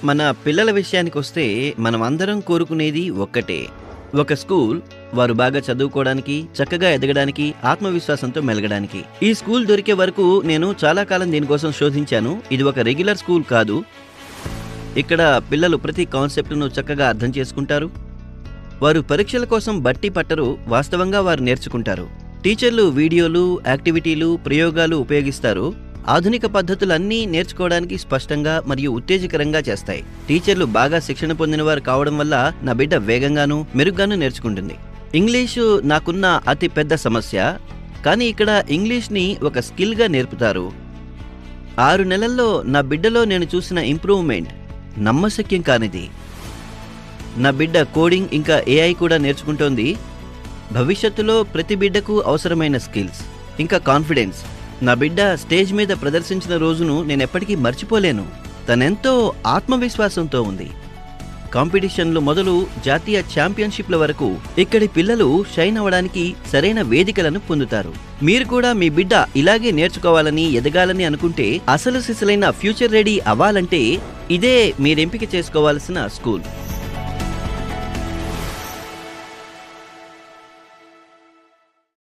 మన పిల్లల విషయానికొస్తే మనం అందరం కోరుకునేది ఒక్కటే. ఒక స్కూల్ వారు బాగా చదువుకోవడానికి, చక్కగా ఎదగడానికి, ఆత్మవిశ్వాసంతో మెలగడానికి. ఈ స్కూల్ దొరికే వరకు నేను చాలా కాలం దీనికోసం శోధించాను. ఇది ఒక రెగ్యులర్ స్కూల్ కాదు. ఇక్కడ పిల్లలు ప్రతి కాన్సెప్ట్ను చక్కగా అర్థం చేసుకుంటారు. వారు పరీక్షల కోసం బట్టి పట్టరు, వాస్తవంగా వారు నేర్చుకుంటారు. టీచర్లు వీడియోలు, యాక్టివిటీలు, ప్రయోగాలు ఉపయోగిస్తారు. ఆధునిక పద్ధతులన్నీ నేర్చుకోవడానికి స్పష్టంగా మరియు ఉత్తేజకరంగా చేస్తాయి. టీచర్లు బాగా శిక్షణ పొందినవారు కావడం వల్ల నా బిడ్డ వేగంగాను, మెరుగ్గాను నేర్చుకుంటుంది. ఇంగ్లీషు నాకున్న అతి పెద్ద సమస్య, కానీ ఇక్కడ ఇంగ్లీష్ని ఒక స్కిల్గా నేర్పుతారు. 6 నెలల్లో నా బిడ్డలో నేను చూసిన ఇంప్రూవ్మెంట్ నమ్మశక్యం కానిది. నా బిడ్డ కోడింగ్ ఇంకా AI కూడా నేర్చుకుంటోంది. భవిష్యత్తులో ప్రతి బిడ్డకు అవసరమైన స్కిల్స్ ఇంకా కాన్ఫిడెన్స్. నా బిడ్డ స్టేజ్ మీద ప్రదర్శించిన రోజును నేనెప్పటికీ మర్చిపోలేను. తనెంతో ఆత్మవిశ్వాసంతో ఉంది. కాంపిటీషన్లు మొదలు జాతీయ ఛాంపియన్షిప్ల వరకు ఇక్కడి పిల్లలు షైన్ అవ్వడానికి సరైన వేదికలను పొందుతారు. మీరు కూడా మీ బిడ్డ ఇలాగే నేర్చుకోవాలని, ఎదగాలని అనుకుంటే, అసలు సిసలైన ఫ్యూచర్ రెడీ అవ్వాలంటే ఇదే మీరెంపిక చేసుకోవాల్సిన స్కూల్.